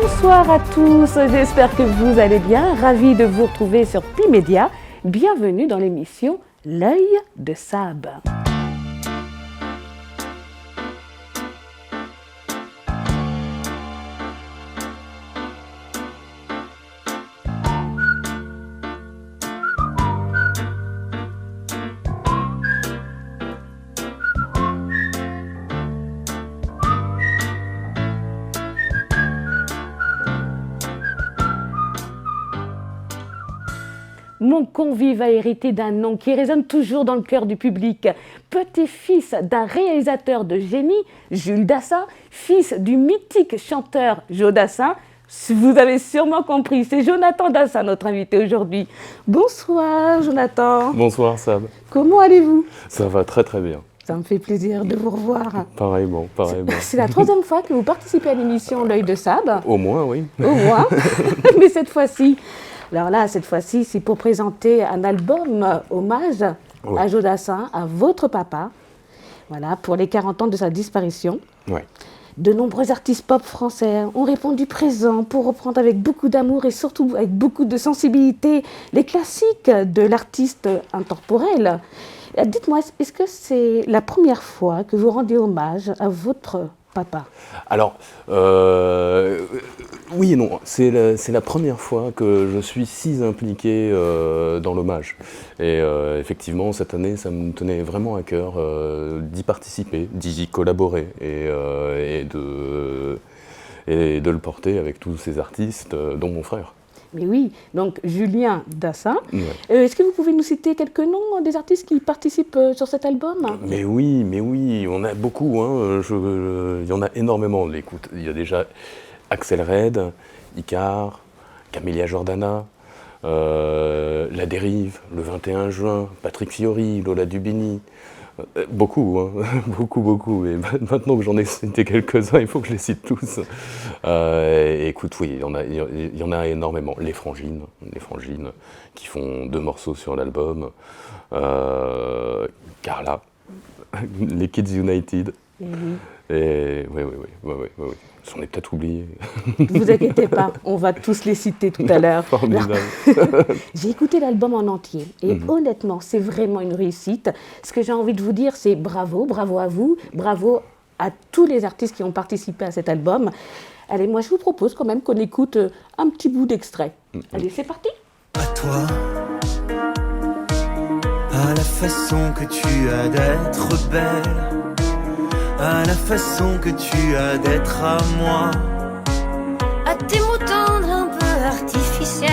Bonsoir à tous, j'espère que vous allez bien. Ravi de vous retrouver sur Pimédia. Bienvenue dans l'émission L'œil de Sab. Mon convive a hérité d'un nom qui résonne toujours dans le cœur du public. Petit-fils d'un réalisateur de génie, Jules Dassin, fils du mythique chanteur Joe Dassin. Vous avez sûrement compris, c'est Jonathan Dassin, notre invité aujourd'hui. Bonsoir Jonathan. Bonsoir Sab. Comment allez-vous? Ça va très très bien. Ça me fait plaisir de vous revoir. Pareillement. C'est la troisième fois que vous participez à l'émission L'œil de Sab. Au moins, oui. Au moins, mais cette fois-ci... Alors là, cette fois-ci, c'est pour présenter un album hommage à Joe Dassin, à votre papa, voilà, pour les 40 ans de sa disparition. Ouais. De nombreux artistes pop français ont répondu présent pour reprendre avec beaucoup d'amour et surtout avec beaucoup de sensibilité les classiques de l'artiste intemporel. Dites-moi, est-ce que c'est la première fois que vous rendez hommage à votre papa? Alors, oui et non. C'est la première fois que je suis si impliqué dans l'hommage. Et effectivement, cette année, ça me tenait vraiment à cœur d'y participer, d'y collaborer et de le porter avec tous ces artistes, dont mon frère. Mais oui, donc Julien Dassin. Ouais. Est-ce que vous pouvez nous citer quelques noms des artistes qui participent sur cet album? Mais oui, on a beaucoup, hein. Il y en a énormément. Écoute, il y a déjà Axel Red, Icar, Camélia Jordana, La Dérive, le 21 juin, Patrick Fiori, Lola Dubini. Beaucoup, hein. beaucoup. Et maintenant que j'en ai cité quelques-uns, il faut que je les cite tous. Écoute, oui, il y en a énormément. Les Frangines qui font 2 morceaux sur l'album. Carla, les Kids United. Et oui. J'en ai peut-être oublié. Ne vous inquiétez pas, on va tous les citer tout à l'heure. Formidable. J'ai écouté l'album en entier et honnêtement, c'est vraiment une réussite. Ce que j'ai envie de vous dire, c'est bravo à vous, bravo à tous les artistes qui ont participé à cet album. Allez, moi je vous propose quand même qu'on écoute un petit bout d'extrait. Allez, c'est parti. À toi, à la façon que tu as d'être belle, à la façon que tu as d'être à moi, à tes mots tendres un peu artificiels,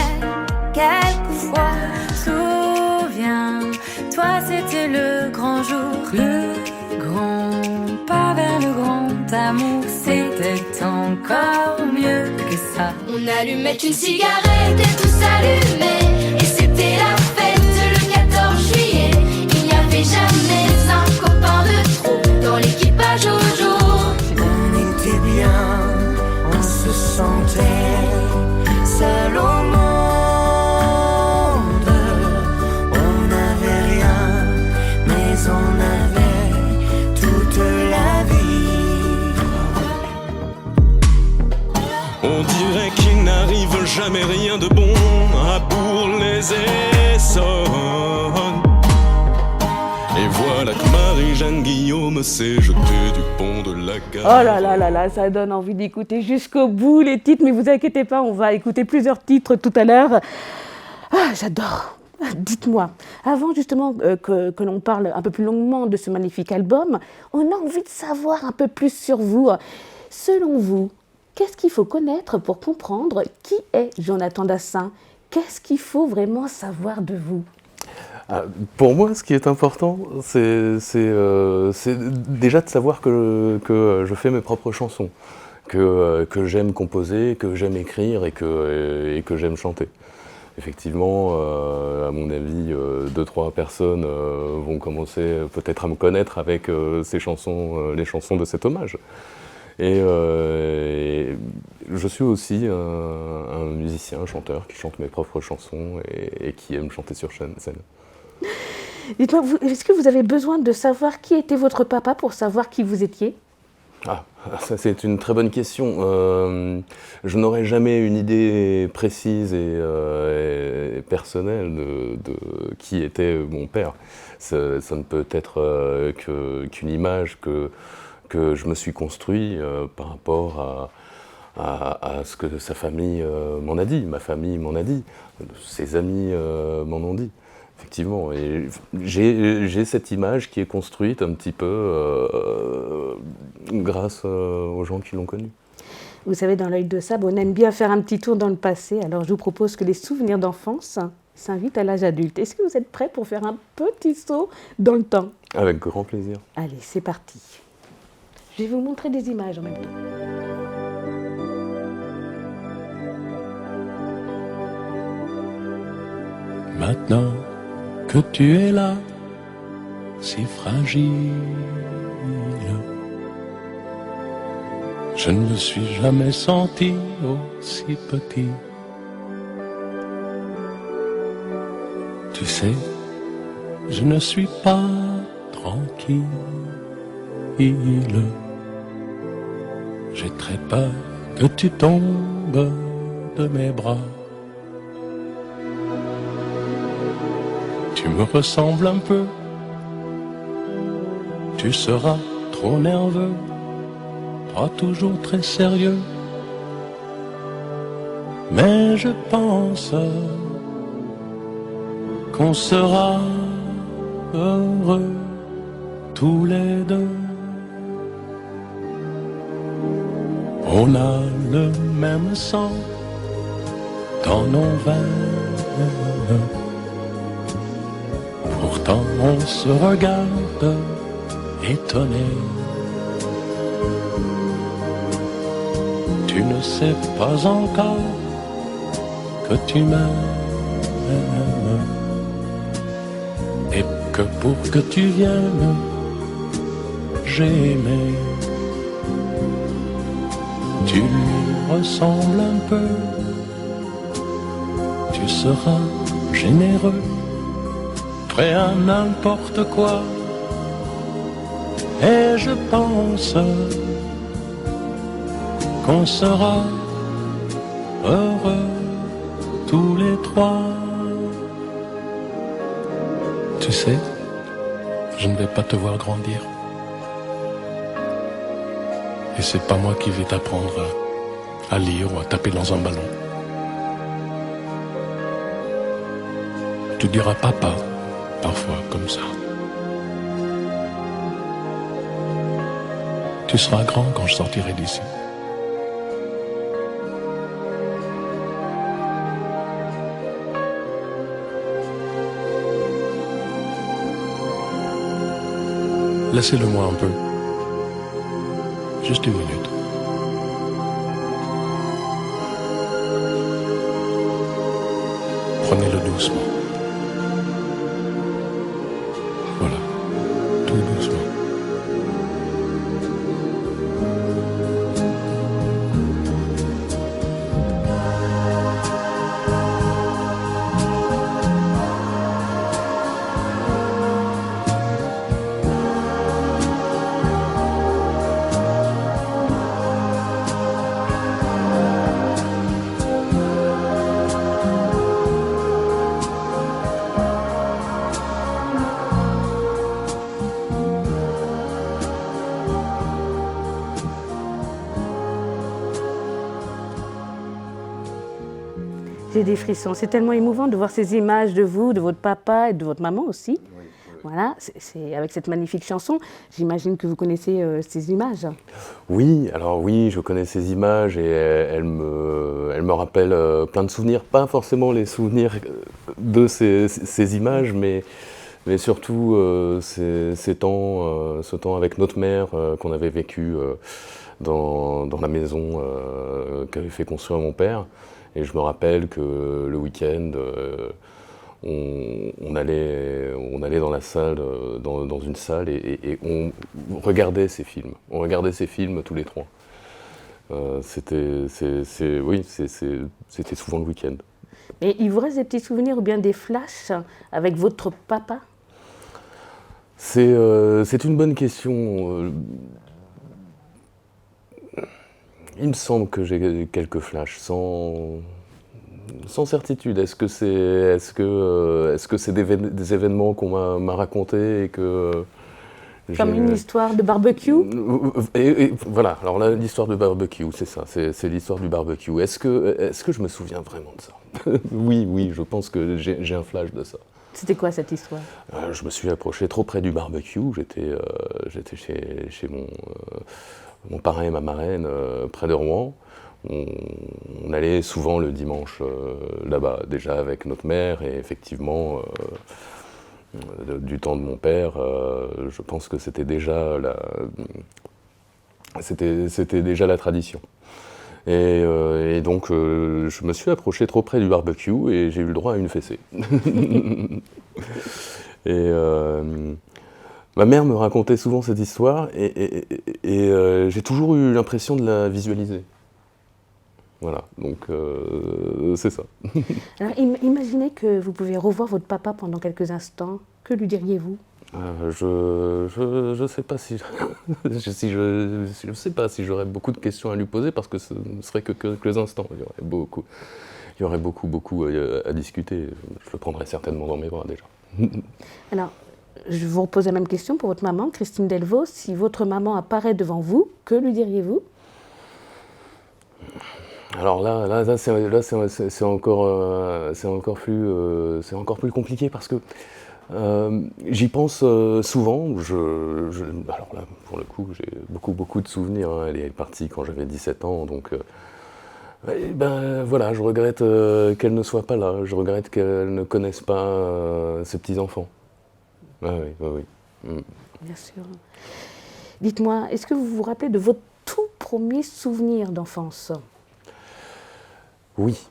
quelquefois. Souviens-toi, c'était le grand jour, le grand pas vers le grand amour, c'était encore mieux que ça. On allumait une cigarette et tous allumaient, et c'était la fête le 14 juillet. Il n'y avait jamais un copain de trop dans l'équipage au jour. on était bien, on se sentait seul au monde, on n'avait rien, mais on avait toute la vie. On dirait qu'il n'arrive jamais rien de bon à Bourg-les-Essonnes. Et voilà que Marie-Jeanne Guillaume s'est jetée du pont de la gare. Oh là, ça donne envie d'écouter jusqu'au bout les titres, mais vous inquiétez pas, on va écouter plusieurs titres tout à l'heure. Ah, j'adore. Dites-moi, avant justement que l'on parle un peu plus longuement de ce magnifique album, on a envie de savoir un peu plus sur vous. Selon vous, qu'est-ce qu'il faut connaître pour comprendre qui est Jonathan Dassin? Qu'est-ce qu'il faut vraiment savoir de vous? Pour moi, ce qui est important, c'est déjà de savoir que je fais mes propres chansons, que j'aime composer, que j'aime écrire et que j'aime chanter. Effectivement, à mon avis, 2-3 personnes vont commencer peut-être à me connaître avec ces chansons, les chansons de cet hommage. Et je suis aussi un musicien, un chanteur qui chante mes propres chansons et qui aime chanter sur scène. Dites-moi, est-ce que vous avez besoin de savoir qui était votre papa pour savoir qui vous étiez? Ah, ça c'est une très bonne question. Je n'aurais jamais une idée précise et personnelle de qui était mon père. Ça ne peut être qu'une image que je me suis construit par rapport à ce que sa famille m'en a dit, ma famille m'en a dit, ses amis m'en ont dit. Effectivement, et j'ai cette image qui est construite un petit peu grâce aux gens qui l'ont connue. Vous savez, dans l'œil de Sab, on aime bien faire un petit tour dans le passé. Alors je vous propose que les souvenirs d'enfance s'invitent à l'âge adulte. Est-ce que vous êtes prêts pour faire un petit saut dans le temps? Avec grand plaisir. Allez, c'est parti. Je vais vous montrer des images en même temps. Maintenant que tu es là, si fragile, je ne me suis jamais senti aussi petit. Tu sais, je ne suis pas tranquille. J'ai très peur que tu tombes de mes bras. Tu me ressembles un peu, tu seras trop nerveux, pas toujours très sérieux. Mais je pense qu'on sera heureux tous les deux. On a le même sang dans nos veines. Pourtant on se regarde étonné. Tu ne sais pas encore que tu m'aimes et que pour que tu viennes, j'ai aimé. Tu lui ressembles un peu, tu seras généreux, prêt à n'importe quoi. Et je pense qu'on sera heureux tous les trois. Tu sais, je ne vais pas te voir grandir. Et c'est pas moi qui vais t'apprendre à lire ou à taper dans un ballon. Tu diras papa, parfois comme ça. Tu seras grand quand je sortirai d'ici. Laissez-le-moi un peu. Juste une minute. Prenez-le doucement. Voilà, tout doucement. J'ai des frissons. C'est tellement émouvant de voir ces images de vous, de votre papa et de votre maman aussi. Oui. Voilà, c'est avec cette magnifique chanson. J'imagine que vous connaissez ces images. Oui, alors oui, je connais ces images et elles me rappellent plein de souvenirs. Pas forcément les souvenirs de ces images, mais surtout ce temps avec notre mère qu'on avait vécu dans la maison qu'avait fait construire mon père. Et je me rappelle que le week-end, on allait dans la salle, dans une salle, et on regardait ces films. On regardait ces films tous les trois. C'était souvent le week-end. Mais il vous reste des petits souvenirs ou bien des flashs avec votre papa? C'est une bonne question. Il me semble que j'ai quelques flashs, sans certitude. Est-ce que c'est des événements qu'on m'a racontés et que Comme une histoire de barbecue? et voilà, alors là, l'histoire de barbecue, c'est ça, c'est l'histoire du barbecue. Est-ce que je me souviens vraiment de ça? Oui, je pense que j'ai un flash de ça. C'était quoi cette histoire? Je me suis approché trop près du barbecue, j'étais chez mon parrain et ma marraine près de Rouen. On allait souvent le dimanche là-bas, déjà avec notre mère, et effectivement, du temps de mon père, je pense que c'était déjà la tradition. Et donc, je me suis approché trop près du barbecue et j'ai eu le droit à une fessée. Et ma mère me racontait souvent cette histoire et j'ai toujours eu l'impression de la visualiser. Voilà, donc c'est ça. Alors, imaginez que vous pouvez revoir votre papa pendant quelques instants. Que lui diriez-vous? Je sais pas si je sais pas si j'aurais beaucoup de questions à lui poser parce que ce ne serait que quelques instants. Il y aurait beaucoup à discuter. Je le prendrais certainement dans mes bras déjà. Alors, je vous repose la même question pour votre maman, Christine Delvaux. Si votre maman apparaît devant vous, que lui diriez-vous? Alors là c'est encore plus compliqué parce que j'y pense souvent. Alors là, pour le coup, j'ai beaucoup de souvenirs. Hein. Elle est partie quand j'avais 17 ans, donc voilà, je regrette qu'elle ne soit pas là. Je regrette qu'elle ne connaisse pas ses petits-enfants. Ah oui. Mm. Bien sûr. Dites-moi, est-ce que vous vous rappelez de votre tout premier souvenir d'enfance? Oui.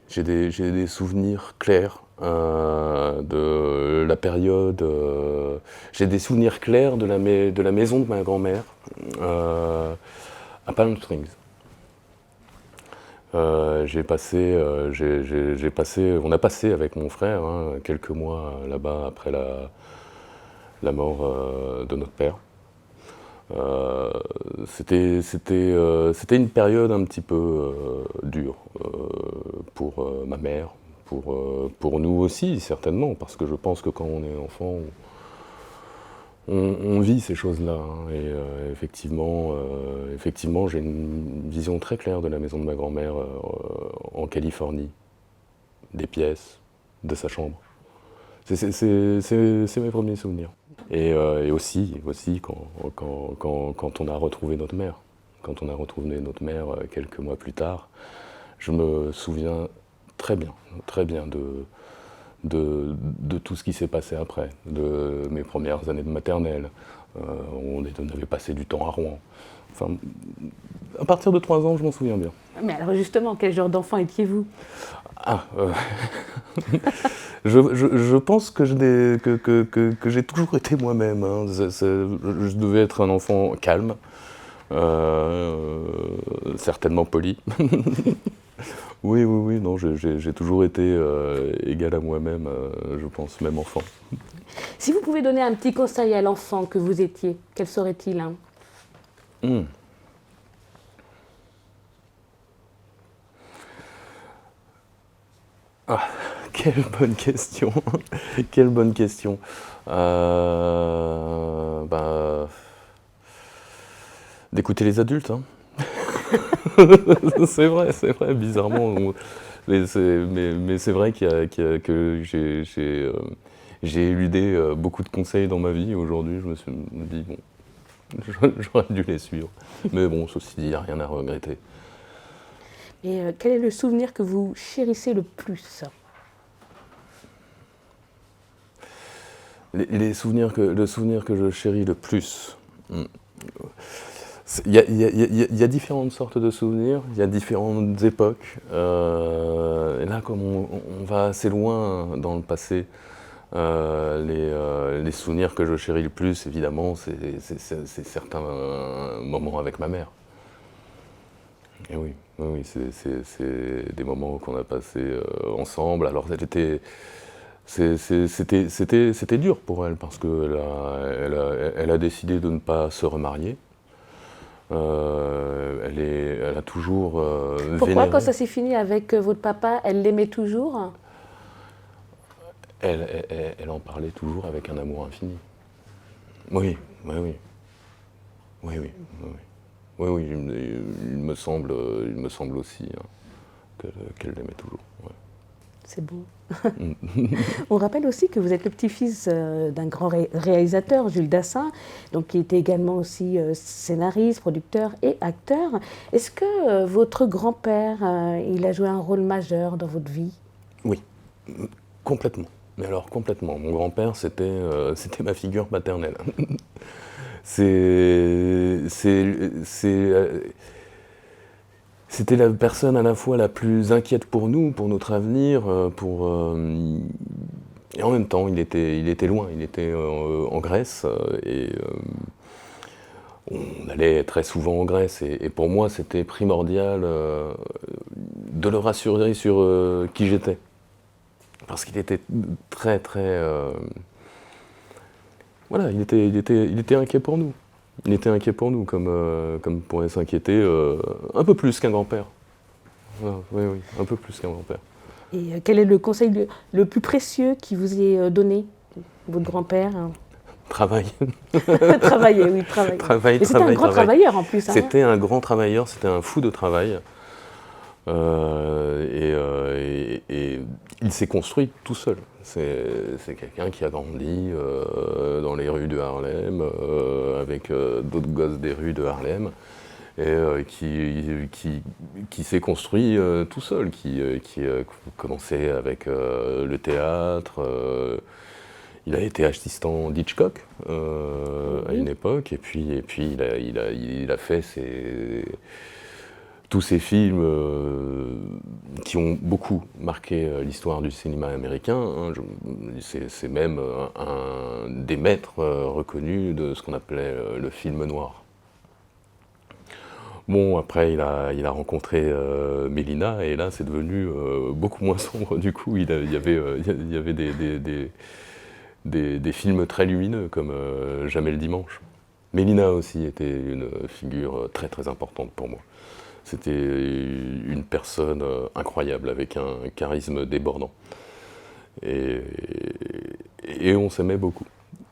J'ai des souvenirs clairs de la période. J'ai des souvenirs clairs de la maison de ma grand-mère à Palm Springs. On a passé avec mon frère quelques mois là-bas après la mort de notre père. C'était une période un petit peu dure pour ma mère, pour nous aussi certainement, parce que je pense que quand on est enfant, on vit ces choses-là. Hein, et effectivement, j'ai une vision très claire de la maison de ma grand-mère en Californie, des pièces, de sa chambre. C'est mes premiers souvenirs. Et aussi quand on a retrouvé notre mère. Quand on a retrouvé notre mère quelques mois plus tard, je me souviens très bien de tout ce qui s'est passé après, de mes premières années de maternelle. On avait passé du temps à Rouen. Enfin, à partir de 3 ans, je m'en souviens bien. Mais alors justement, quel genre d'enfant étiez-vous? Je pense que j'ai toujours été moi-même. Hein. Je devais être un enfant calme, certainement poli. Oui, non, j'ai toujours été égal à moi-même, je pense, même enfant. Si vous pouvez donner un petit conseil à l'enfant que vous étiez, quel serait-il? Quelle bonne question. Quelle bonne question. D'écouter les adultes. Hein. C'est vrai, bizarrement. Mais c'est vrai que j'ai éludé beaucoup de conseils dans ma vie. Aujourd'hui, je me suis dit, bon, j'aurais dû les suivre. Mais bon, ceci dit, il n'y a rien à regretter. Et quel est le souvenir que vous chérissez le plus? Le souvenir que je chéris le plus. Il y a différentes sortes de souvenirs, il y a différentes époques. Et là, comme on va assez loin dans le passé, les souvenirs que je chéris le plus, évidemment, c'est certains moments avec ma mère. Et oui, c'est des moments qu'on a passés ensemble. Alors, c'était dur pour elle parce qu'elle a décidé de ne pas se remarier. Elle a toujours Pourquoi, vénéré. quand ça s'est fini avec votre papa, elle l'aimait toujours? Elle en parlait toujours avec un amour infini. Oui, oui, oui. Oui, oui, oui. Oui, oui, il me semble aussi qu'elle l'aimait toujours. Ouais. C'est beau. On rappelle aussi que vous êtes le petit-fils d'un grand réalisateur, Jules Dassin, donc qui était également aussi scénariste, producteur et acteur. Est-ce que votre grand-père, il a joué un rôle majeur dans votre vie? Oui, complètement. Mais alors complètement. Mon grand-père, c'était ma figure paternelle. C'était la personne à la fois la plus inquiète pour nous, pour notre avenir, et en même temps, il était loin, il était en Grèce, et on allait très souvent en Grèce, et pour moi, c'était primordial de le rassurer sur qui j'étais. Parce qu'il était très, très... voilà, il était inquiet pour nous. Il était inquiet pour nous, comme pourrait s'inquiéter un peu plus qu'un grand-père. Voilà, oui, oui, un peu plus qu'un grand-père. Et quel est le conseil le plus précieux qui vous ait donné, votre grand-père? Travail. Travailler, oui, travailler. Travail, Et c'était un grand travailleur en plus. Hein. C'était un grand travailleur, c'était un fou de travail. Et il s'est construit tout seul. C'est quelqu'un qui a grandi dans les rues de Harlem, avec d'autres gosses des rues de Harlem, et qui s'est construit tout seul, qui a commencé avec le théâtre. Il a été assistant d'Hitchcock à une époque, et puis il a fait tous ces films qui ont beaucoup marqué l'histoire du cinéma américain. Hein. C'est même un des maîtres reconnus de ce qu'on appelait le film noir. Bon, après, il a rencontré Mélina, et là, c'est devenu beaucoup moins sombre. Du coup, il y avait des films très lumineux, comme Jamais le dimanche. Mélina aussi était une figure très très importante pour moi. C'était une personne incroyable, avec un charisme débordant. Et on s'aimait beaucoup.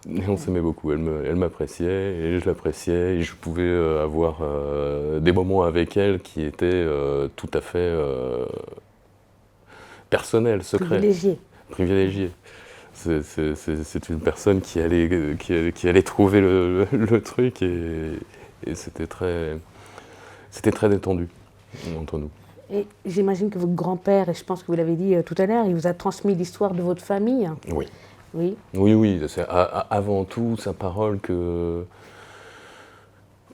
Et on s'aimait beaucoup. Elle m'appréciait, et je l'appréciais, et je pouvais avoir des moments avec elle qui étaient tout à fait personnels, secrets. Privilégiés. C'est une personne qui allait trouver le truc, et c'était très détendu entre nous. Et j'imagine que votre grand-père, et je pense que vous l'avez dit tout à l'heure, il vous a transmis l'histoire de votre famille. Oui. Oui. Oui, c'est avant tout sa parole que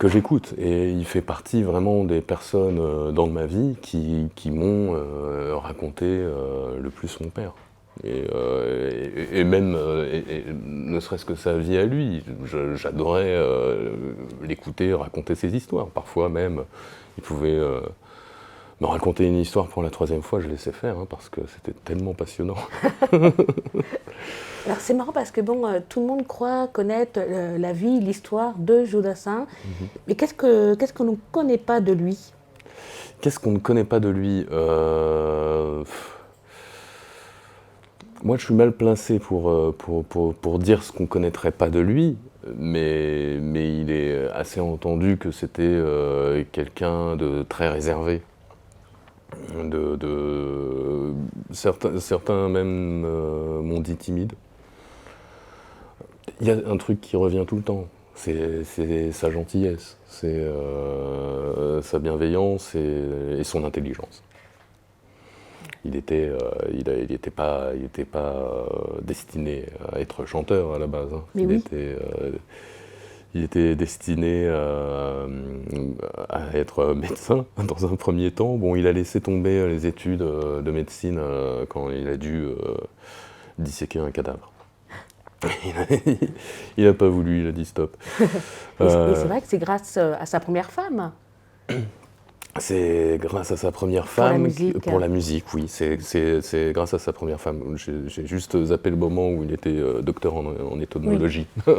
j'écoute. Et il fait partie vraiment des personnes dans ma vie qui m'ont raconté le plus mon père. Et même, ne serait-ce que sa vie à lui, j'adorais l'écouter raconter ses histoires. Parfois même, il pouvait me raconter une histoire pour la 3e fois, je laissais faire, hein, parce que c'était tellement passionnant. Alors c'est marrant parce que bon, tout le monde croit connaître la vie, l'histoire de Jules Dassin, mais qu'est-ce qu'on ne connaît pas de lui? Qu'est-ce qu'on ne connaît pas de lui? Moi, je suis mal placé pour dire ce qu'on ne connaîtrait pas de lui, mais il est assez entendu que c'était quelqu'un de très réservé. Certains même m'ont dit timide. Il y a un truc qui revient tout le temps, c'est sa gentillesse, c'est sa bienveillance et son intelligence. Il n'était pas destiné à être chanteur à la base. Hein. Mais oui. Il était destiné à être médecin dans un premier temps. Bon, il a laissé tomber les études de médecine quand il a dû disséquer un cadavre. Il n'a pas voulu, il a dit stop. Et c'est vrai que c'est grâce à sa première femme. C'est grâce à sa première femme, pour la musique, oui. C'est grâce à sa première femme. J'ai juste zappé le moment où il était docteur en ethnologie. Oui.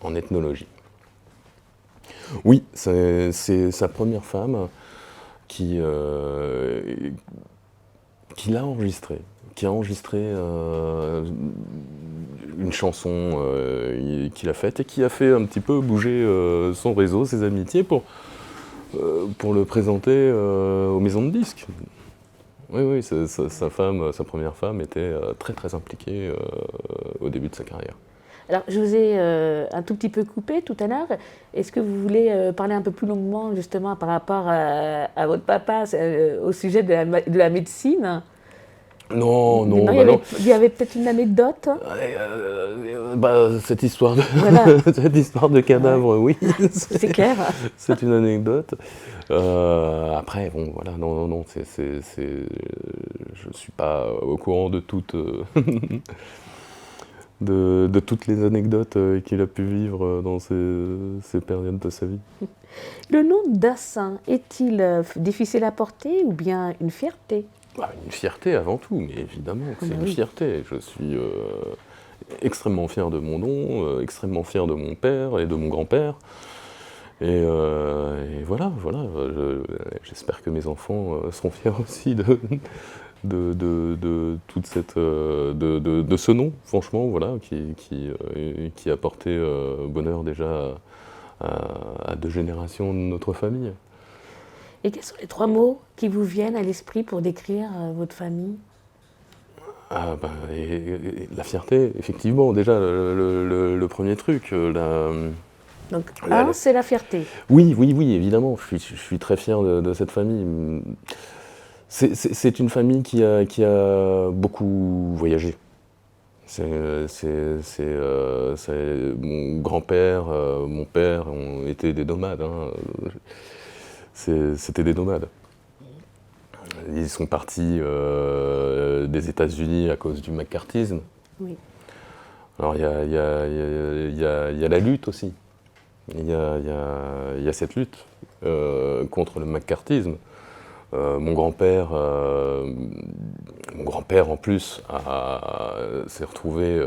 en ethnologie. Oui, c'est sa première femme qui l'a enregistré, qui a enregistré une chanson qu'il a faite et qui a fait un petit peu bouger son réseau, ses amitiés pour le présenter aux maisons de disques. Oui, sa première femme était très très impliquée au début de sa carrière. Alors, je vous ai un tout petit peu coupé tout à l'heure. Est-ce que vous voulez parler un peu plus longuement, justement, par rapport à votre papa, au sujet de la médecine? Non, Il y avait peut-être une anecdote. Cette histoire de, Voilà. cette histoire de cadavre, oui. C'est clair. C'est une anecdote. Après, bon, voilà, non, je suis pas au courant de toutes, de toutes les anecdotes qu'il a pu vivre dans ces périodes de sa vie. Le nom Dassin est-il difficile à porter ou bien une fierté? Une fierté avant tout, mais évidemment que c'est une Oui. fierté. Je suis extrêmement fier de mon nom, extrêmement fier de mon père et de mon grand-père. Et voilà, j'espère que mes enfants seront fiers aussi de toute cette, de ce nom, franchement, voilà, qui a porté bonheur déjà à 2 générations de notre famille. Et quels sont les 3 mots qui vous viennent à l'esprit pour décrire votre famille? La fierté, effectivement, déjà, le premier truc. Donc, c'est la fierté. Oui, évidemment, je suis très fier de cette famille. C'est une famille qui a beaucoup voyagé. Mon grand-père, mon père ont été des nomades. C'était des nomades. Ils sont partis des États-Unis à cause du macartisme. Oui. Alors il y a la lutte aussi. Il y a cette lutte contre le macartisme. Mon grand-père en plus s'est retrouvé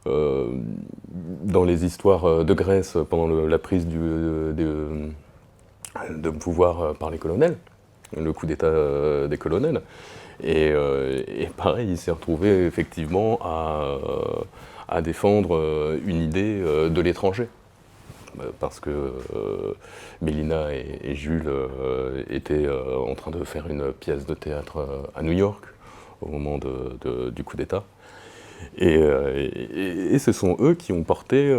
dans les histoires de Grèce pendant la prise de pouvoir par les colonels, le coup d'État des colonels. Et pareil, il s'est retrouvé effectivement à défendre une idée de l'étranger. Parce que Mélina et Jules étaient en train de faire une pièce de théâtre à New York au moment du coup d'État. Et ce sont eux qui ont porté la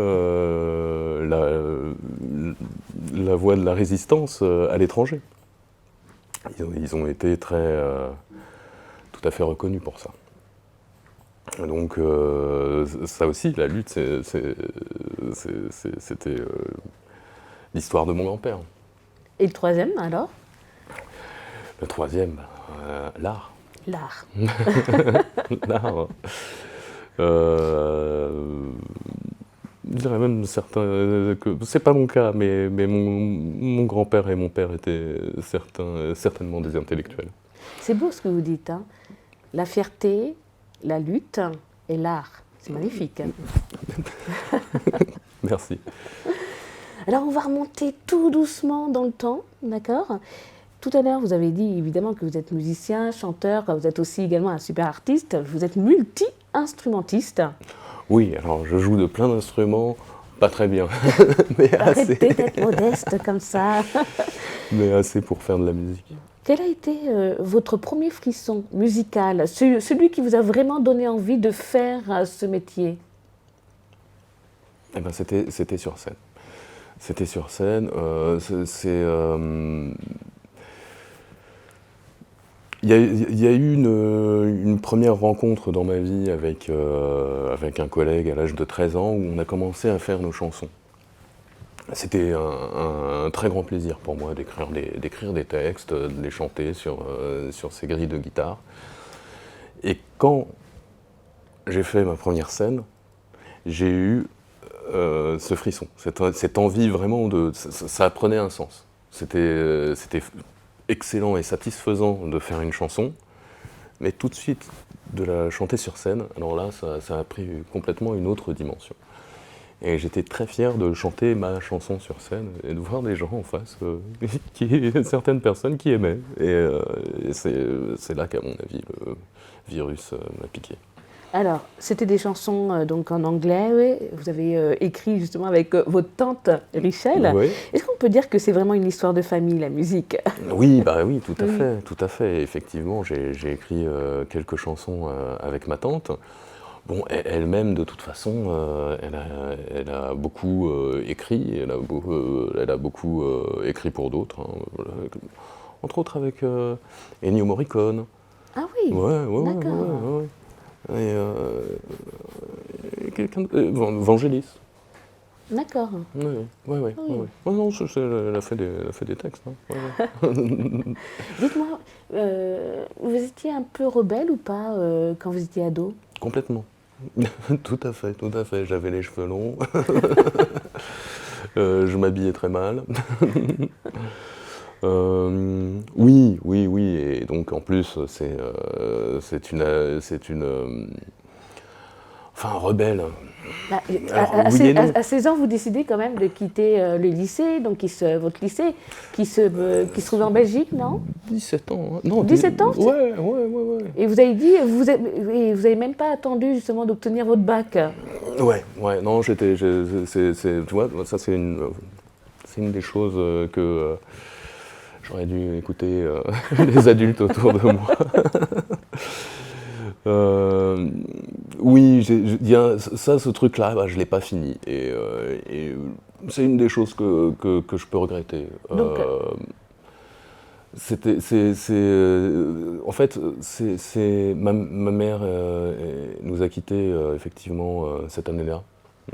voie de la résistance à l'étranger. Ils ont été tout à fait reconnus pour ça. Donc ça aussi, la lutte, c'était l'histoire de mon grand-père. Et le 3e, alors? Le 3e, l'art. L'art. L'art. Je dirais même que c'est pas mon cas, mais mon grand-père et mon père étaient certainement des intellectuels. C'est beau ce que vous dites, hein. La fierté, la lutte et l'art. C'est magnifique. Hein. Merci. Alors on va remonter tout doucement dans le temps, d'accord? Tout à l'heure, vous avez dit évidemment que vous êtes musicien, chanteur, vous êtes aussi également un super artiste, vous êtes multi-instrumentiste. Oui, alors je joue de plein d'instruments, pas très bien, mais assez. Arrêtez d'être modeste comme ça. Mais assez pour faire de la musique. Quel a été votre premier frisson musical, celui qui vous a vraiment donné envie de faire ce métier? Eh ben, c'était sur scène. C'était sur scène. Il y a eu une première rencontre dans ma vie avec un collègue à l'âge de 13 ans où on a commencé à faire nos chansons. C'était un très grand plaisir pour moi d'écrire des textes, de les chanter sur ces grilles de guitare. Et quand j'ai fait ma première scène, j'ai eu ce frisson, cette envie vraiment ça prenait un sens. C'était excellent et satisfaisant de faire une chanson, mais tout de suite de la chanter sur scène, alors là ça a pris complètement une autre dimension. Et j'étais très fier de chanter ma chanson sur scène et de voir des gens en face, certaines personnes qui aimaient. Et c'est là qu'à mon avis, le virus m'a piqué. Alors, c'était des chansons donc en anglais, oui. Vous avez écrit justement avec votre tante Richelle. Oui. Est-ce qu'on peut dire que c'est vraiment une histoire de famille, la musique? Oui, oui, tout à Oui. fait, tout à fait. Effectivement, j'ai écrit quelques chansons avec ma tante. Bon, elle-même, de toute façon, elle a beaucoup écrit, elle a beaucoup écrit pour d'autres, hein, entre autres avec Ennio Morricone. Ah oui, Ouais. d'accord. Et quelqu'un Vangelis. D'accord. Ouais. Oh non, elle a fait des textes. Hein. Ouais. Dites-moi, vous étiez un peu rebelle ou pas quand vous étiez ado? Complètement. Tout à fait. J'avais les cheveux longs. Je m'habillais très mal. Oui. Et donc en plus, c'est une enfin, rebelle. Bah, Alors, à oui et non. à 16 ans, vous décidez quand même de quitter le lycée, donc votre lycée, qui se trouvait en Belgique, non? 17 ans. Hein. Non, 17 ans, Ouais. Et vous avez dit, vous avez même pas attendu justement d'obtenir votre bac. Ouais, non, tu vois, ça c'est une des choses que j'aurais dû écouter les adultes autour de moi. Oui, il y a ce truc-là, je ne l'ai pas fini. Et c'est une des choses que je peux regretter. Donc, En fait, ma mère nous a quittés effectivement cette année-là,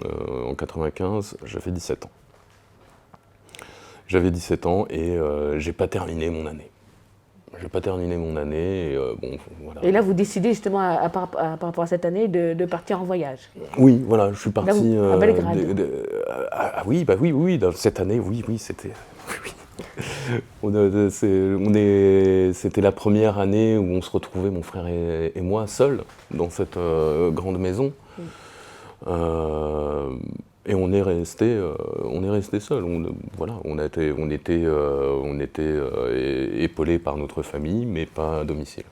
en 95, j'avais 17 ans. J'avais 17 ans et j'ai pas terminé mon année. Et bon, voilà. et là, vous décidez justement par rapport à cette année de partir en voyage. Oui, voilà, je suis parti. À Belgrade. Oui, dans cette année, oui, c'était. C'était la première année où on se retrouvait, mon frère et moi, seuls dans cette grande maison. Et on est resté seuls. On était épaulés par notre famille, mais pas à domicile.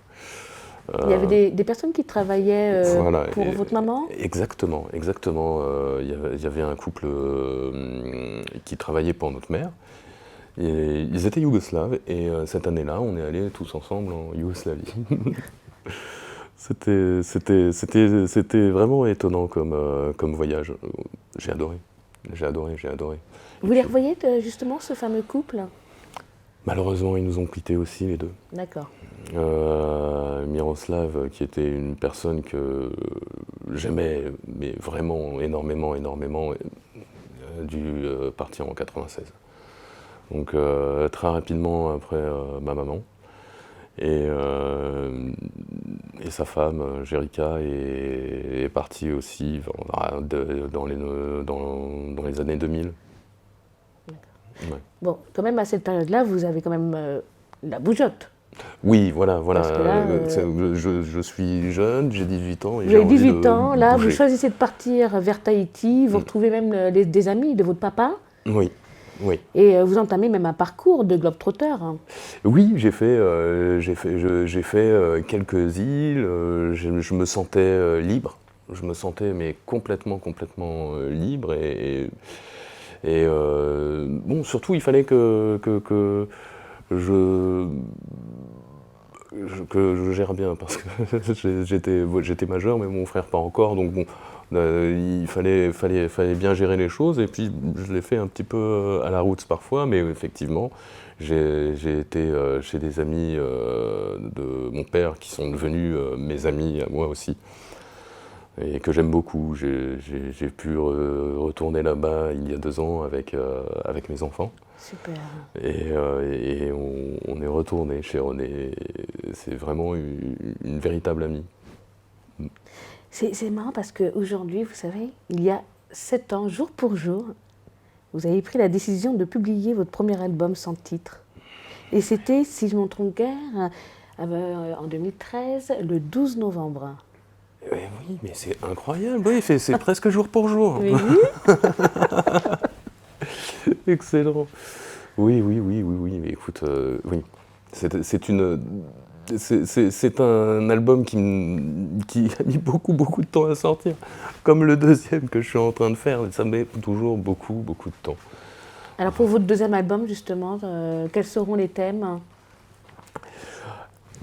Il y avait des personnes qui travaillaient Voilà, pour votre maman? Exactement. Il y avait un couple qui travaillait pour notre mère. Et ils étaient yougoslaves et cette année-là, on est allés tous ensemble en Yougoslavie. C'était vraiment étonnant comme voyage. J'ai adoré. Vous les revoyez justement, ce fameux couple? Malheureusement, ils nous ont quittés aussi, les deux. D'accord. Miroslav, qui était une personne que j'aimais, mais vraiment énormément, a dû partir en 96. Donc très rapidement après ma maman. Et sa femme, Jérica, est partie aussi dans les années 2000. D'accord. Ouais. Bon, quand même, à cette période-là, vous avez quand même la bougeotte. Oui, voilà. Parce que là, Je suis jeune, j'ai 18 ans. Et Vous j'ai avez envie 18 de ans, là, vous bouger. choisissez de partir vers Tahiti, vous retrouvez même des amis de votre papa, Oui. et vous entamez même un parcours de globe-trotter. Hein. Oui, j'ai fait quelques îles, je me sentais libre, je me sentais mais complètement libre et bon, surtout il fallait que je gère bien parce que j'étais majeur mais mon frère pas encore, donc bon, il fallait bien gérer les choses et puis je l'ai fait un petit peu à la route parfois, mais effectivement j'ai été chez des amis de mon père qui sont devenus mes amis à moi aussi et que j'aime beaucoup. J'ai pu retourner là-bas il y a 2 ans avec mes enfants. Super. Et on est retourné chez René. C'est vraiment une véritable amie. C'est marrant parce qu'aujourd'hui, vous savez, il y a 7 ans, jour pour jour, vous avez pris la décision de publier votre premier album sans titre. Et c'était, si je ne me trompe guère, en 2013, le 12 novembre. Oui, mais c'est incroyable, oui, c'est presque jour pour jour. Oui. Excellent. Oui, mais écoute, oui. C'est un album qui a mis beaucoup de temps à sortir, comme le deuxième que je suis en train de faire, ça met toujours beaucoup de temps. Alors pour votre deuxième album, justement, quels seront les thèmes ?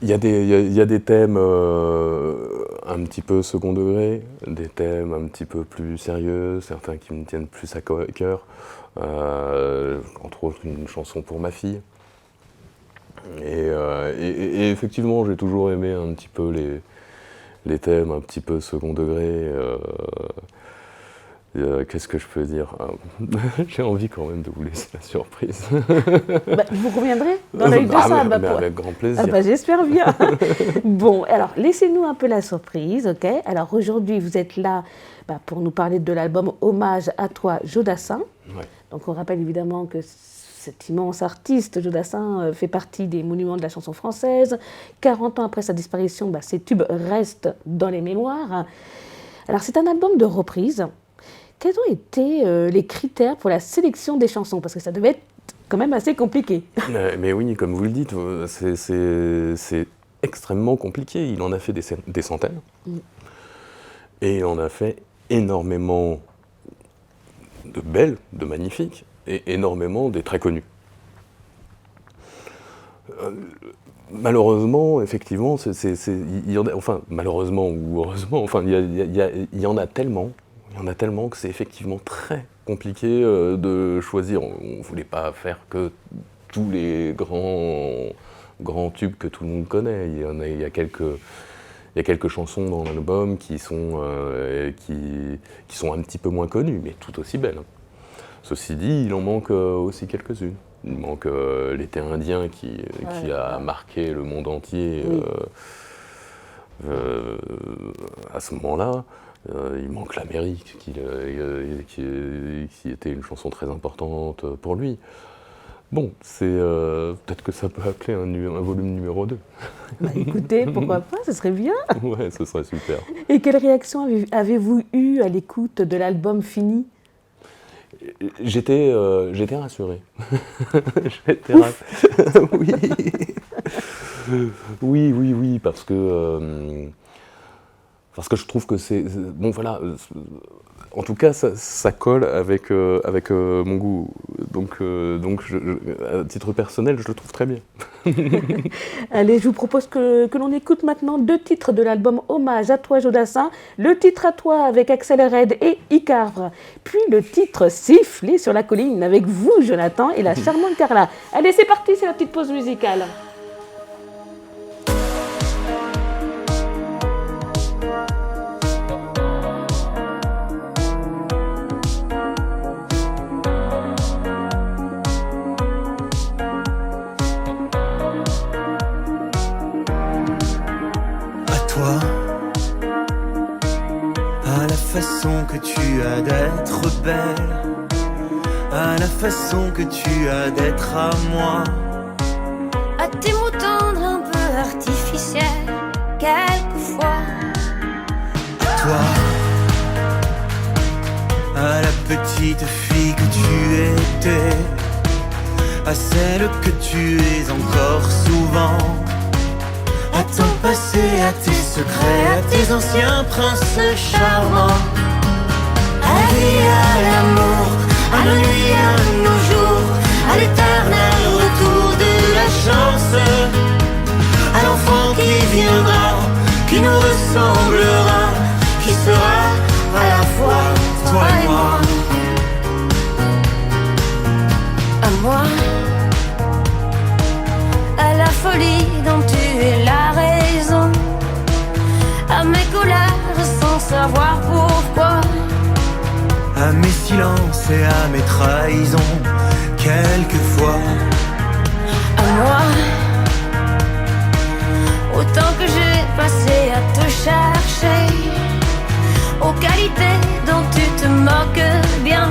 Il y a des thèmes un petit peu second degré, des thèmes un petit peu plus sérieux, certains qui me tiennent plus à cœur, entre autres une chanson pour ma fille. Et effectivement, j'ai toujours aimé un petit peu les thèmes un petit peu second degré. Qu'est-ce que je peux dire ? J'ai envie quand même de vous laisser la surprise. Vous reviendrez dans l'œil de ça mais avec grand plaisir. J'espère bien. Bon, alors laissez-nous un peu la surprise, ok ? Alors aujourd'hui, vous êtes là pour nous parler de l'album Hommage à toi, Jodassin. Ouais. Donc on rappelle évidemment que cet immense artiste, Jodassin, fait partie des monuments de la chanson française. 40 ans après sa disparition, ses tubes restent dans les mémoires. Alors c'est un album de reprise. Quels ont été les critères pour la sélection des chansons ? Parce que ça devait être quand même assez compliqué. Mais oui, comme vous le dites, c'est extrêmement compliqué. Il en a fait des centaines. Et il en a fait énormément de belles, de magnifiques, et énormément des très connus. Malheureusement, effectivement, malheureusement ou heureusement, il y en a tellement. Il y en a tellement que c'est effectivement très compliqué de choisir. On ne voulait pas faire que tous les grands tubes que tout le monde connaît. Il y a quelques chansons dans l'album qui sont un petit peu moins connues, mais tout aussi belles. Ceci dit, il en manque aussi quelques-unes. Il manque l'été indien qui a marqué le monde entier à ce moment-là. Il manque l'Amérique, qui était une chanson très importante pour lui. Bon, peut-être que ça peut appeler un volume numéro 2. Écoutez, pourquoi pas, ce serait bien. Ouais, ce serait super. Et quelle réaction avez-vous eue à l'écoute de l'album fini ? J'étais rassuré. Oui, parce que je trouve que c'est... Bon, voilà. En tout cas, ça colle avec mon goût. Donc à titre personnel, je le trouve très bien. Allez, je vous propose que l'on écoute maintenant 2 titres de l'album Hommage à toi, Jodassin. Le titre à toi avec Axel Red et Icar. Puis le titre Siffler sur la colline avec vous, Jonathan, et la charmante Carla. Allez, c'est parti, c'est la petite pause musicale. À la façon que tu as d'être belle, à la façon que tu as d'être à moi, À tes mots tendres un peu artificiels, quelquefois. à toi, à la petite fille que tu étais, à celle que tu es encore souvent, à ton passé, à tes secrets, à tes anciens princes charmants, À la vie, à l'amour, à nos nuits, à nos jours, à l'éternel retour de la chance, à l'enfant qui viendra, qui nous ressemblera, qui sera à la fois toi et moi. À moi, à la folie dont tu es la raison, à mes colères sans savoir pourquoi, À mes silences et à mes trahisons, quelquefois. à moi, autant que j'ai passé à te chercher, aux qualités dont tu te moques bien,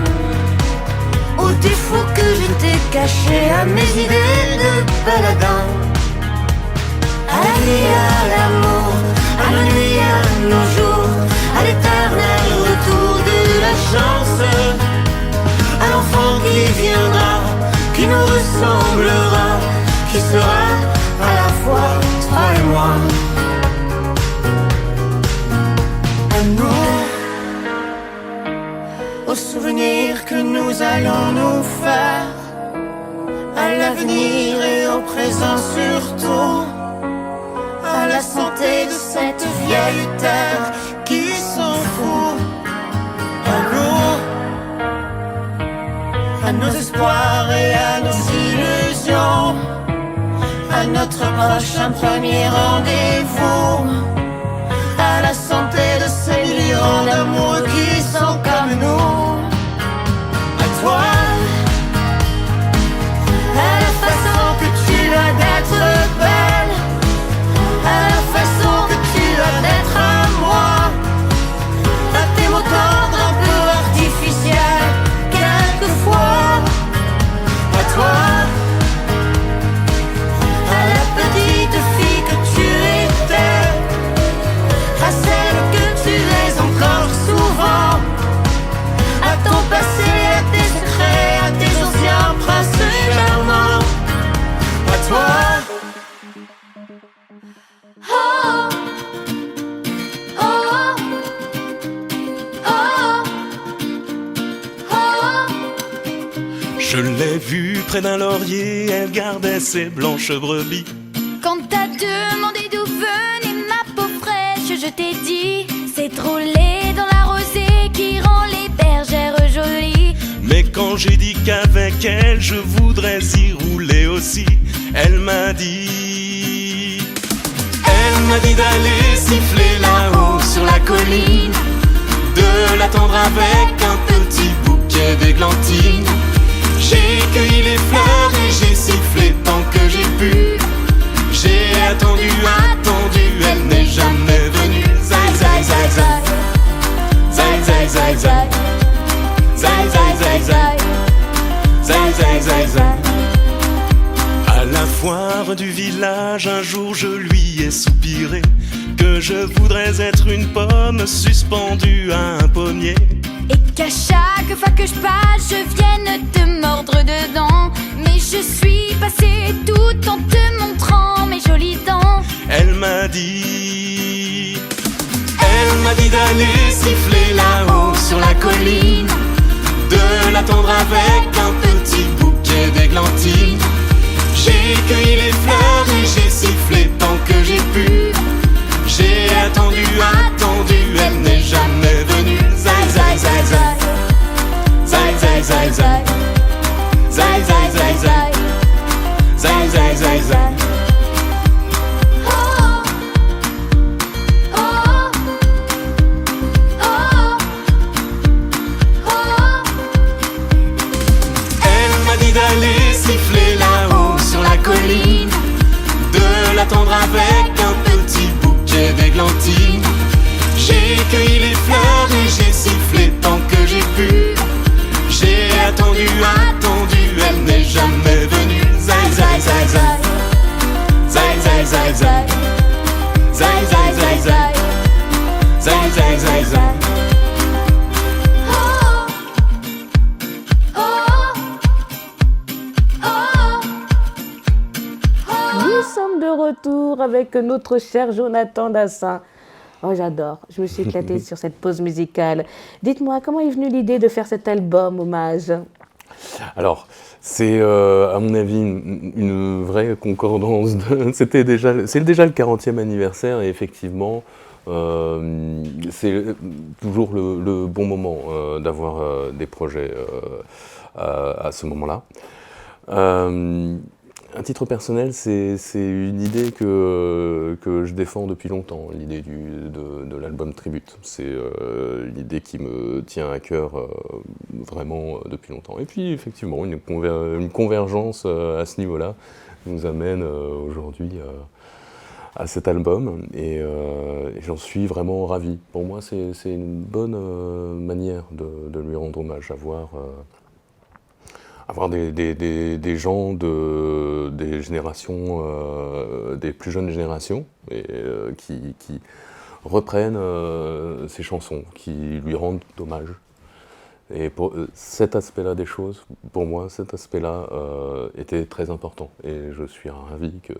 aux défauts que je t'ai cachés, à mes idées de baladin, à la vie, à l'amour, à nos nuits, à nos jours, souvenirs que nous allons nous faire, à l'avenir et au présent surtout, à la santé de cette vieille terre qui s'en fout, à l'eau, à nos espoirs et à nos illusions, à notre prochain premier rendez-vous, à la santé de ces millions d'amours qui sont comme nous, à toi, à la façon que tu as d'être belle, à la façon que tu as d'être à moi, à tes mots tendres un peu artificiels, quelquefois, à toi, à la petite fille que tu étais, à celle que tu es encore souvent, à ton passé, à tes secrets, à tes anciens princes charmants, à toi. Oh, oh, oh, oh. Je l'ai vue près d'un laurier, elle gardait ses blanches brebis. Quand t'as demandé d'où venait ma peau fraîche, je t'ai dit c'est trop laid dans la rosée qui rend les bergères jolies. Mais quand j'ai dit qu'avec elle je voudrais y rouler aussi, elle m'a dit d'aller siffler là-haut sur la colline, de l'attendre avec un petit bouquet d'églantines. J'ai cueilli les fleurs et j'ai sifflé tant que j'ai pu. J'ai attendu, elle n'est jamais venue. Zai zai zai zai, zai zai zai zai, zai zai zai zai, zai zai zai zai. À la foire du village, un jour je lui ai soupiré que je voudrais être une pomme suspendue à un pommier. Et qu'à chaque fois que je passe, je vienne te mordre dedans. Mais je suis passée tout en te montrant mes jolies dents. Elle m'a dit d'aller siffler là-haut sur la colline, de l'attendre avec un petit bouquet d'églantines. J'ai cueilli les fleurs et j'ai sifflé tant que j'ai pu. J'ai attendu, elle n'est jamais venue. Zai zai zai zai, zai zai zai zai, zai zai zai zai, zai zai zai zai. Oh, oh, oh, oh. Elle m'a dit d'aller siffler là-haut sur la colline, de l'attendre avec un petit bouquet d'églantines. J'ai cueilli les fleurs et j'ai sifflé tant que j'ai pu. J'ai attendu, elle n'est jamais venue. Zai zai zai zai, zai zai zai zai, zai zai zai zai, zai zai zai zai. Oh, oh, oh, oh. Nous sommes de retour avec notre cher Jonathan Dassin. Oh, j'adore. Je me suis éclatée sur cette pause musicale. Dites-moi, comment est venue l'idée de faire cet album hommage ? Alors, c'est à mon avis une vraie concordance. C'est déjà le 40e anniversaire et effectivement, c'est toujours le bon moment d'avoir des projets à ce moment-là. À titre personnel, c'est une idée que je défends depuis longtemps, l'idée de l'album Tribute. C'est une idée qui me tient à cœur vraiment depuis longtemps. Et puis effectivement, une convergence à ce niveau-là nous amène aujourd'hui à cet album et j'en suis vraiment ravi. Pour moi, c'est une bonne manière de lui rendre hommage, avoir des gens des générations, des plus jeunes générations, et, qui reprennent ces chansons, qui lui rendent hommage. Et pour cet aspect-là des choses, pour moi, cet aspect-là était très important. Et je suis ravi que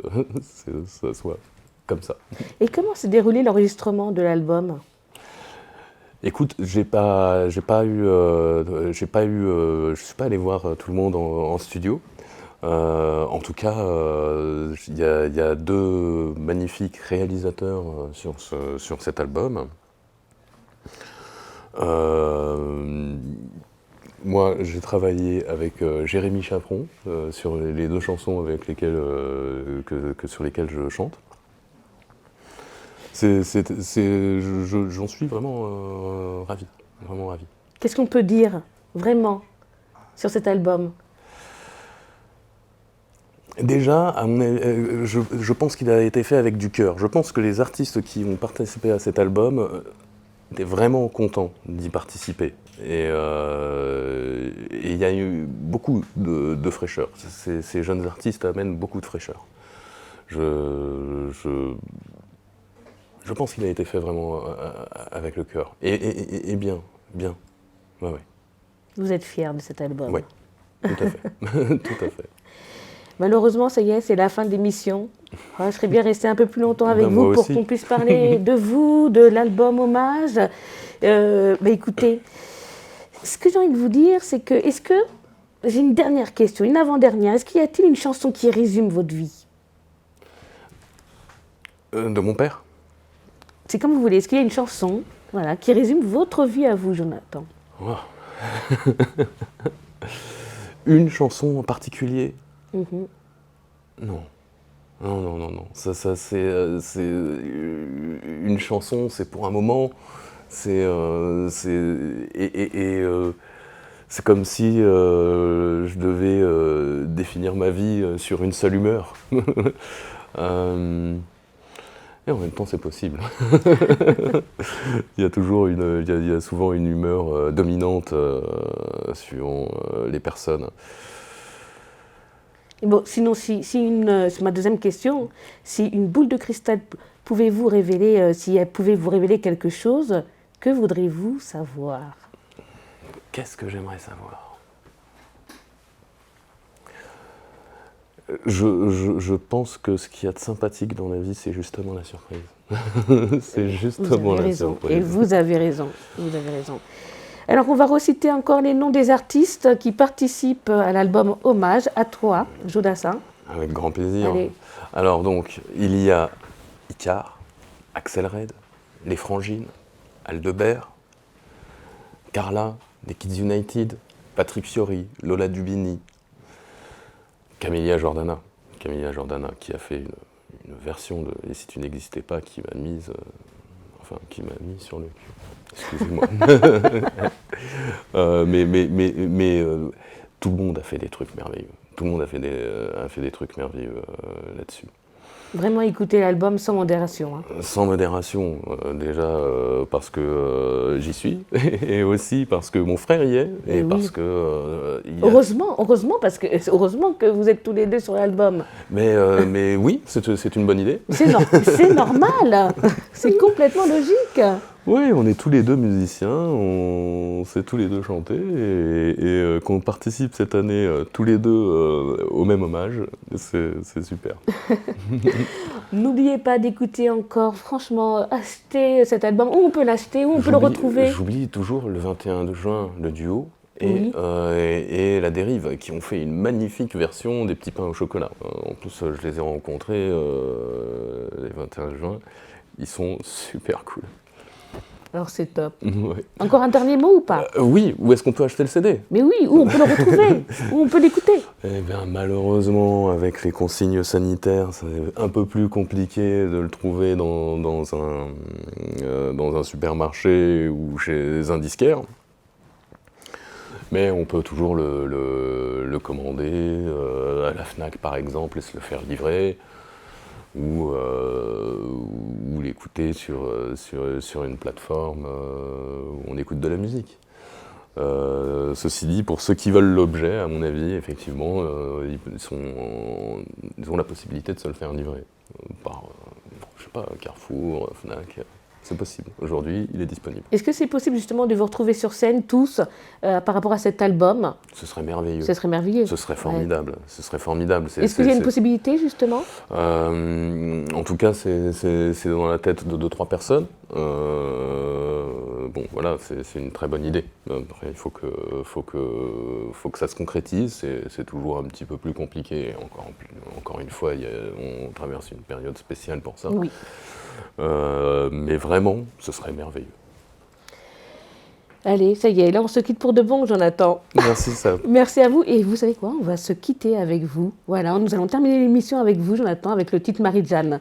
ça soit comme ça. Et comment s'est déroulé l'enregistrement de l'album ? Écoute, je suis pas allé voir tout le monde en studio. En tout cas, il y a deux magnifiques réalisateurs sur cet album. Moi, j'ai travaillé avec Jérémy Chaperon sur les deux chansons avec lesquelles, sur lesquelles je chante. J'en suis vraiment ravi, vraiment ravi. Qu'est-ce qu'on peut dire vraiment sur cet album? Déjà, je pense qu'il a été fait avec du cœur. Je pense que les artistes qui ont participé à cet album étaient vraiment contents d'y participer. Et il y a eu beaucoup de fraîcheur. Ces jeunes artistes amènent beaucoup de fraîcheur. Je pense qu'il a été fait vraiment avec le cœur. Et bien. Ouais, ouais. Vous êtes fiers de cet album? Oui, tout à fait. Tout à fait. Malheureusement, ça y est, c'est la fin de l'émission. Je serais bien restée un peu plus longtemps avec vous moi pour aussi. qu'on puisse parler de vous, de l'album Hommage. Écoutez, ce que j'ai envie de vous dire, c'est que, j'ai une dernière question, une avant-dernière. Est-ce qu'il y a-t-il une chanson qui résume votre vie? De mon père? C'est comme vous voulez. Est-ce qu'il y a une chanson, voilà, qui résume votre vie à vous, Jonathan? Wow. Une chanson en particulier? Non. Non. Ça c'est une chanson, c'est pour un moment. C'est comme si je devais définir ma vie sur une seule humeur. Et en même temps, c'est possible. Il y a souvent une humeur dominante suivant les personnes. Bon, sinon, c'est ma deuxième question. Si une boule de cristal pouvait vous révéler, si elle pouvait vous révéler quelque chose, que voudriez-vous savoir? Qu'est-ce que j'aimerais savoir? Je pense que ce qu'il y a de sympathique dans la vie, c'est justement la surprise. C'est justement la surprise. Et vous avez raison. Vous avez raison. Alors, on va reciter encore les noms des artistes qui participent à l'album Hommage à toi, Jodassin. Avec grand plaisir. Allez. Alors donc, il y a Icare, Axel Red, Les Frangines, Aldebert, Carla, des Kids United, Patrick Fiori, Lola Dubini, Camélia Jordana qui a fait une version de « Et si tu n'existais pas » qui m'a mis sur le cul. Excusez-moi. Mais tout le monde a fait des trucs merveilleux. Tout le monde a fait des trucs merveilleux là-dessus. Vraiment écouter l'album sans modération. Sans modération, déjà parce que j'y suis, et aussi parce que mon frère y est, et oui. parce que... Heureusement que vous êtes tous les deux sur l'album. Mais oui, c'est une bonne idée. C'est normal, c'est complètement logique. Oui, on est tous les deux musiciens, on sait tous les deux chanter, et qu'on participe cette année tous les deux au même hommage, c'est super. N'oubliez pas d'écouter encore, franchement, acheter cet album, où on peut l'acheter, où on peut le retrouver. J'oublie toujours le 21 juin, le duo Oui. et La Dérive, qui ont fait une magnifique version des Petits Pains au chocolat. En plus, je les ai rencontrés les 21 juin, ils sont super cool. Alors c'est top. Ouais. Encore un dernier mot ou pas? Oui, où est-ce qu'on peut acheter le CD? Mais oui, où on peut le retrouver? Où on peut l'écouter? Eh bien, malheureusement, avec les consignes sanitaires, c'est un peu plus compliqué de le trouver dans un supermarché ou chez un disquaire. Mais on peut toujours le commander à la Fnac, par exemple, et se le faire livrer. Ou l'écouter sur une plateforme où on écoute de la musique. Ceci dit, pour ceux qui veulent l'objet, à mon avis, effectivement, ils ont la possibilité de se le faire livrer par, je sais pas, Carrefour, Fnac. C'est possible. Aujourd'hui, il est disponible. Est-ce que c'est possible justement de vous retrouver sur scène tous par rapport à cet album? Ce serait merveilleux. Ce serait merveilleux. Ce serait formidable. Ouais. Ce serait formidable. Est-ce qu'il y a une possibilité justement? En tout cas, c'est dans la tête de 2-3 personnes. bon, voilà, c'est une très bonne idée. Après, il faut que ça se concrétise. C'est toujours un petit peu plus compliqué. Encore une fois, on traverse une période spéciale pour ça. Oui. Mais vraiment, ce serait merveilleux. Allez, ça y est, là on se quitte pour de bon, Jonathan. Merci, ça. Merci à vous. Et vous savez quoi? On va se quitter avec vous. Voilà, nous allons terminer l'émission avec vous, Jonathan, avec le titre Marie-Jeanne.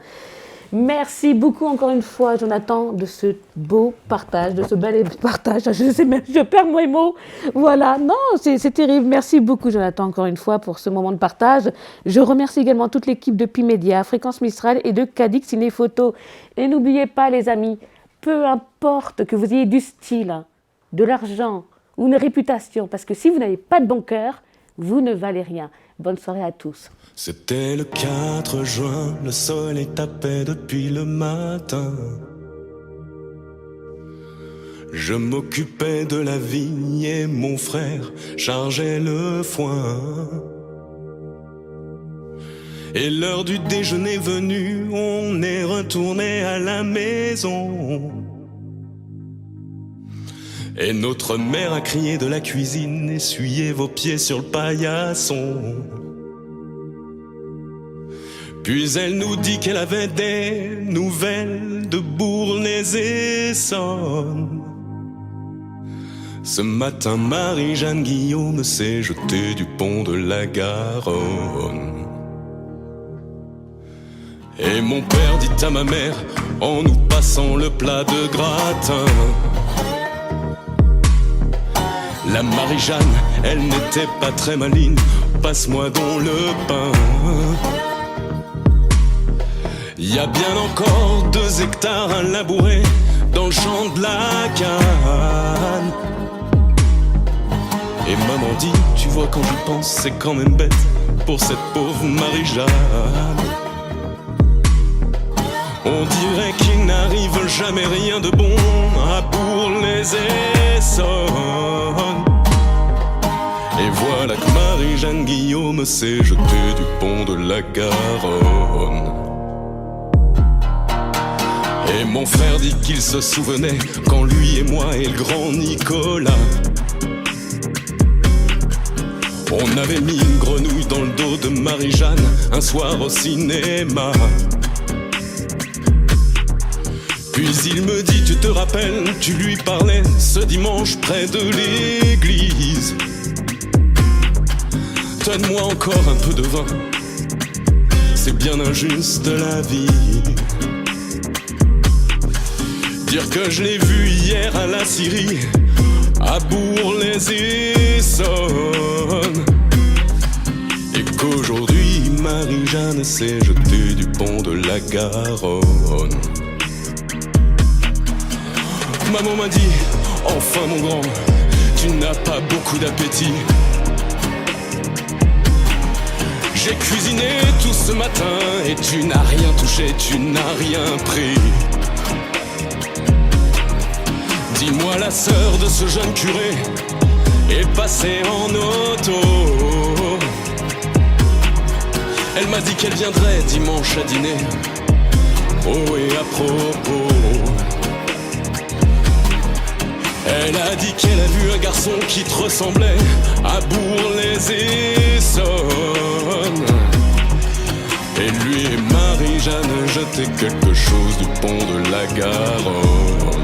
Merci beaucoup encore une fois, Jonathan, de ce beau partage, de ce bel partage. Je perds mes mots. Voilà, non, c'est terrible. Merci beaucoup, Jonathan, encore une fois, pour ce moment de partage. Je remercie également toute l'équipe de Pimédia, Fréquence Mistral et de Cadix Ciné Photo. Et n'oubliez pas, les amis, peu importe que vous ayez du style, de l'argent ou une réputation, parce que si vous n'avez pas de bon cœur, vous ne valez rien. Bonne soirée à tous. C'était le 4 juin, le soleil tapait depuis le matin. Je m'occupais de la vigne et mon frère chargeait le foin. Et l'heure du déjeuner venue, on est retourné à la maison. Et notre mère a crié de la cuisine, essuyez vos pieds sur le paillasson. Puis elle nous dit qu'elle avait des nouvelles de Bourg-les-Essonnes. Ce matin, Marie-Jeanne Guillaume s'est jetée du pont de la Garonne. Et mon père dit à ma mère, en nous passant le plat de gratin: la Marie-Jeanne, elle n'était pas très maligne, passe-moi donc le pain. Y a bien encore 2 hectares à labourer dans le champ de la canne. Et maman dit, tu vois quand j'y pense, c'est quand même bête pour cette pauvre Marie-Jeanne. On dirait qu'il n'arrive jamais rien de bon à Bourg-les-Essonnes. Et voilà que Marie-Jeanne Guillaume s'est jetée du pont de la Garonne. Et mon frère dit qu'il se souvenait quand lui et moi et le grand Nicolas, on avait mis une grenouille dans le dos de Marie-Jeanne un soir au cinéma. Puis il me dit, tu te rappelles, tu lui parlais ce dimanche près de l'église. Donne-moi encore un peu de vin, c'est bien injuste la vie. Dire que je l'ai vu hier à la Syrie, à Bourg-les-Essonnes, et qu'aujourd'hui Marie-Jeanne s'est jetée du pont de la Garonne. Maman m'a dit, enfin mon grand, tu n'as pas beaucoup d'appétit. J'ai cuisiné tout ce matin et tu n'as rien touché, tu n'as rien pris. Dis-moi, la sœur de ce jeune curé est passée en auto. Elle m'a dit qu'elle viendrait dimanche à dîner. Oh, et à propos, elle a dit qu'elle a vu un garçon qui te ressemblait à Bourg-les-Essonnes. Et lui et Marie-Jeanne jetaient quelque chose du pont de la Garonne.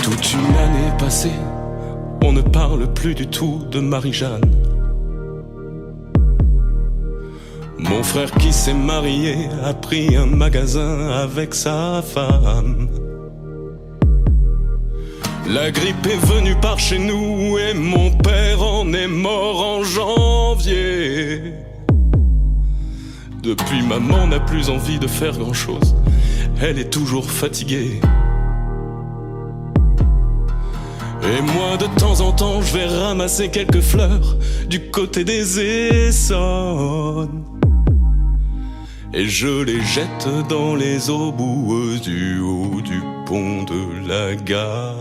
Toute une année passée, on ne parle plus du tout de Marie-Jeanne. Mon frère qui s'est marié a pris un magasin avec sa femme. La grippe est venue par chez nous et mon père en est mort en janvier. Depuis, maman n'a plus envie de faire grand-chose. Elle est toujours fatiguée. Et moi, de temps en temps, je vais ramasser quelques fleurs du côté des Essonnes. Et je les jette dans les eaux boueuses du haut du pont de la Garonne.